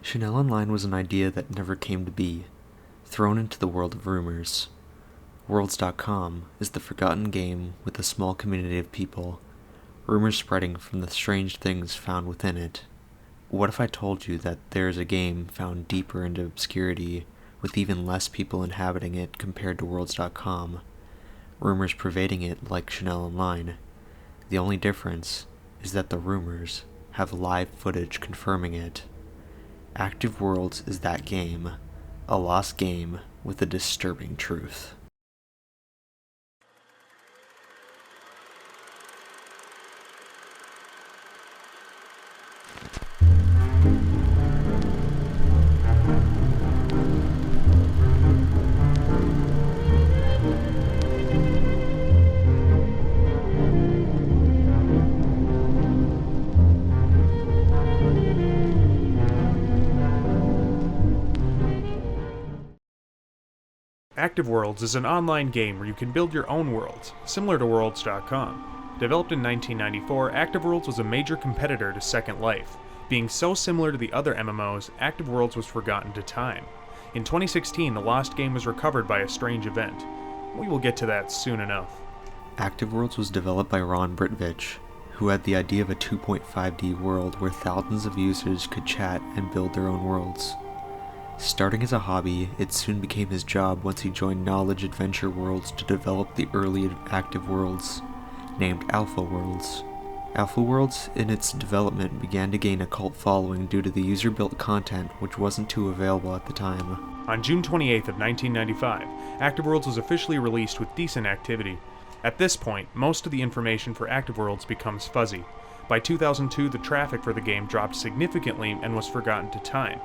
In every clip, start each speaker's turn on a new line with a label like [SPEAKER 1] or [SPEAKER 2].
[SPEAKER 1] Chanel Online was an idea that never came to be, thrown into the world of rumors. Worlds.com is the forgotten game with a small community of people, rumors spreading from the strange things found within it. What if I told you that there is a game found deeper into obscurity, with even less people inhabiting it compared to Worlds.com, rumors pervading it like Chanel Online? The only difference is that the rumors have live footage confirming it. Active Worlds is that game, a lost game with a disturbing truth.
[SPEAKER 2] Active Worlds is an online game where you can build your own worlds, similar to Worlds.com. Developed in 1994, Active Worlds was a major competitor to Second Life. Being so similar to the other MMOs, Active Worlds was forgotten to time. In 2016, the lost game was recovered by a strange event. We will get to that soon enough.
[SPEAKER 1] Active Worlds was developed by Ron Britovich, who had the idea of a 2.5D world where thousands of users could chat and build their own worlds. Starting as a hobby, it soon became his job once he joined Knowledge Adventure Worlds to develop the early Active Worlds, named Alpha Worlds. Alpha Worlds, in its development, began to gain a cult following due to the user-built content which wasn't too available at the time.
[SPEAKER 2] On June 28th of 1995, Active Worlds was officially released with decent activity. At this point, most of the information for Active Worlds becomes fuzzy. By 2002, the traffic for the game dropped significantly and was forgotten to time.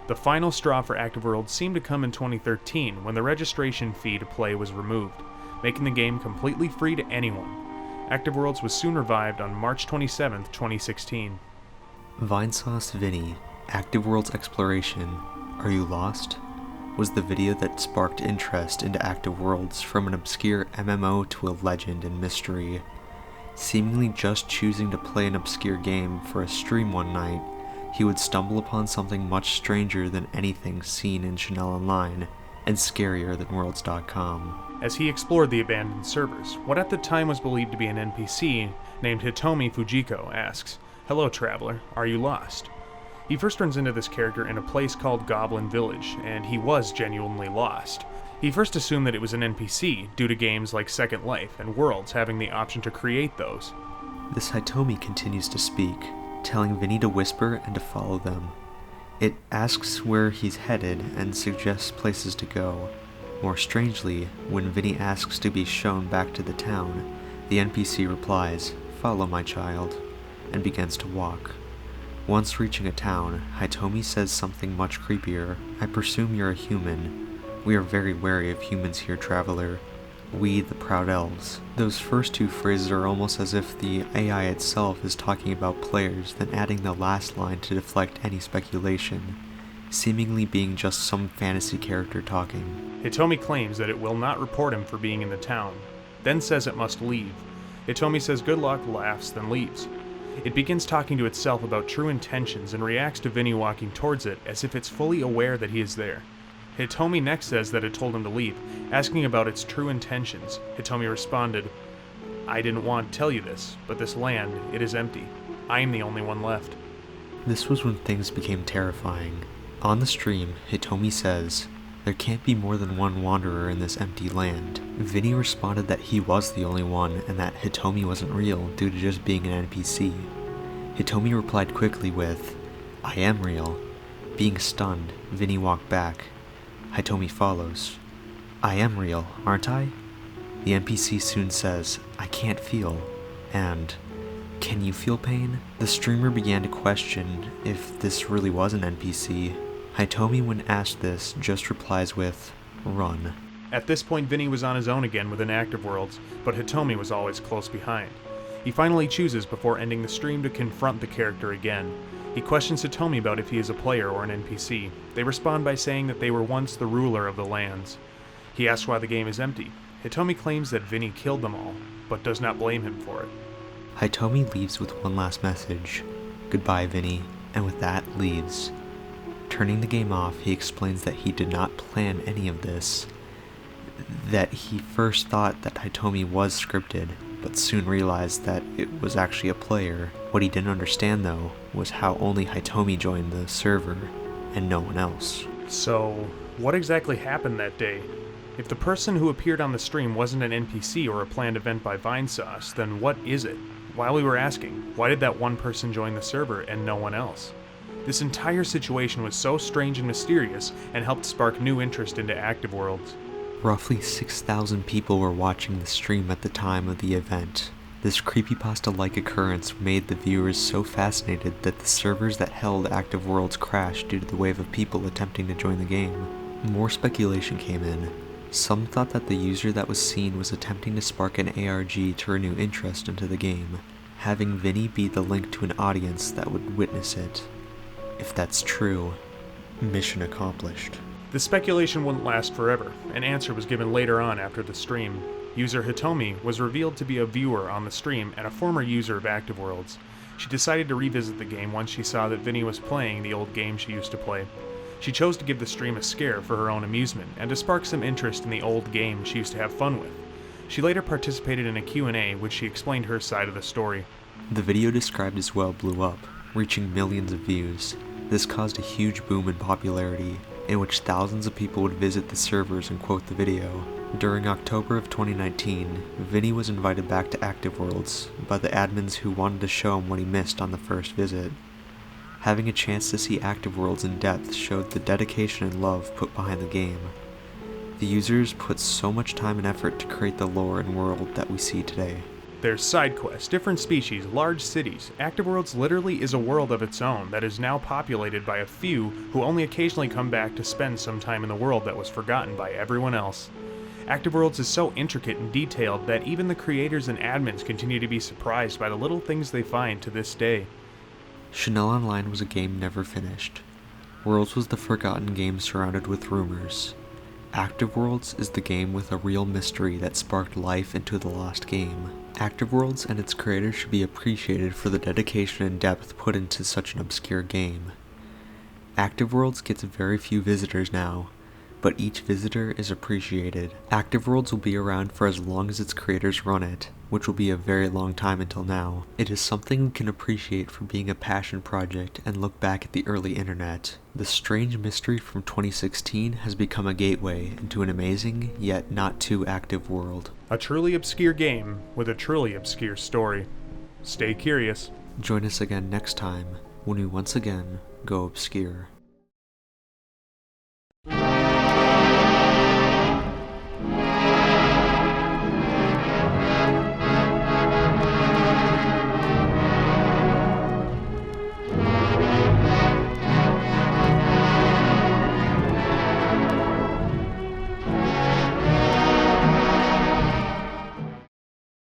[SPEAKER 2] The final straw for Active Worlds seemed to come in 2013 when the registration fee to play was removed, making the game completely free to anyone. Active Worlds was soon revived on March 27, 2016.
[SPEAKER 1] Vinesauce Vinny, Active Worlds Exploration, Are You Lost? Was the video that sparked interest into Active Worlds from an obscure MMO to a legend and mystery. Seemingly just choosing to play an obscure game for a stream one night, he would stumble upon something much stranger than anything seen in Chanel Online, and scarier than Worlds.com.
[SPEAKER 2] As he explored the abandoned servers, what at the time was believed to be an NPC named Hitomi Fujiko asks, "Hello traveler, are you lost?" He first runs into this character in a place called Goblin Village, and he was genuinely lost. He first assumed that it was an NPC due to games like Second Life and Worlds having the option to create those.
[SPEAKER 1] This Hitomi continues to speak, telling Vinny to whisper and to follow them. It asks where he's headed and suggests places to go. More strangely, when Vinny asks to be shown back to the town, the NPC replies, "Follow my child," and begins to walk. Once reaching a town, Hitomi says something much creepier. "I presume you're a human. We are very wary of humans here, traveler. We, the proud elves." Those first two phrases are almost as if the AI itself is talking about players, then adding the last line to deflect any speculation, seemingly being just some fantasy character talking.
[SPEAKER 2] Hitomi claims that it will not report him for being in the town, then says it must leave. Hitomi says good luck, laughs, then leaves. It begins talking to itself about true intentions and reacts to Vinny walking towards it as if it's fully aware that he is there. Hitomi next says that it told him to leave, asking about its true intentions. Hitomi responded, "I didn't want to tell you this, but this land, it is empty. I am the only one left."
[SPEAKER 1] This was when things became terrifying. On the stream, Hitomi says, "There can't be more than one wanderer in this empty land." Vinny responded that he was the only one and that Hitomi wasn't real due to just being an NPC. Hitomi replied quickly with, "I am real." Being stunned, Vinny walked back. Hitomi follows. "I am real, aren't I?" The NPC soon says, "I can't feel," and, "Can you feel pain?" The streamer began to question if this really was an NPC. Hitomi, when asked this, just replies with, "Run."
[SPEAKER 2] At this point, Vinny was on his own again within Active Worlds, but Hitomi was always close behind. He finally chooses before ending the stream to confront the character again. He questions Hitomi about if he is a player or an NPC. They respond by saying that they were once the ruler of the lands. He asks why the game is empty. Hitomi claims that Vinny killed them all, but does not blame him for it.
[SPEAKER 1] Hitomi leaves with one last message. "Goodbye, Vinny," and with that leaves. Turning the game off, he explains that he did not plan any of this, that he first thought that Hitomi was scripted, but soon realized that it was actually a player. What he didn't understand, though, was how only Hitomi joined the server, and no one else.
[SPEAKER 2] So, what exactly happened that day? If the person who appeared on the stream wasn't an NPC or a planned event by Vinesauce, then what is it? While we were asking, why did that one person join the server and no one else? This entire situation was so strange and mysterious and helped spark new interest into Active Worlds.
[SPEAKER 1] Roughly 6,000 people were watching the stream at the time of the event. This creepypasta-like occurrence made the viewers so fascinated that the servers that held Active Worlds crashed due to the wave of people attempting to join the game. More speculation came in. Some thought that the user that was seen was attempting to spark an ARG to renew interest into the game, having Vinny be the link to an audience that would witness it. If that's true, mission accomplished.
[SPEAKER 2] The speculation wouldn't last forever. An answer was given later on after the stream. User Hitomi was revealed to be a viewer on the stream and a former user of Active Worlds. She decided to revisit the game once she saw that Vinny was playing the old game she used to play. She chose to give the stream a scare for her own amusement and to spark some interest in the old game she used to have fun with. She later participated in a Q&A which she explained her side of the story.
[SPEAKER 1] The video described as well blew up, reaching millions of views. This caused a huge boom in popularity, in which thousands of people would visit the servers and quote the video. During October of 2019, Vinny was invited back to Active Worlds by the admins who wanted to show him what he missed on the first visit. Having a chance to see Active Worlds in depth showed the dedication and love put behind the game. The users put so much time and effort to create the lore and world that we see today.
[SPEAKER 2] There's side quests, different species, large cities. Active Worlds literally is a world of its own that is now populated by a few who only occasionally come back to spend some time in the world that was forgotten by everyone else. Active Worlds is so intricate and detailed that even the creators and admins continue to be surprised by the little things they find to this day.
[SPEAKER 1] Chanel Online was a game never finished. Worlds was the forgotten game surrounded with rumors. Active Worlds is the game with a real mystery that sparked life into the lost game. Active Worlds and its creators should be appreciated for the dedication and depth put into such an obscure game. Active Worlds gets very few visitors now, but each visitor is appreciated. Active Worlds will be around for as long as its creators run it, which will be a very long time until now. It is something we can appreciate for being a passion project and look back at the early internet. The strange mystery from 2016 has become a gateway into an amazing, yet not too active world.
[SPEAKER 2] A truly obscure game with a truly obscure story. Stay curious.
[SPEAKER 1] Join us again next time when we once again go obscure.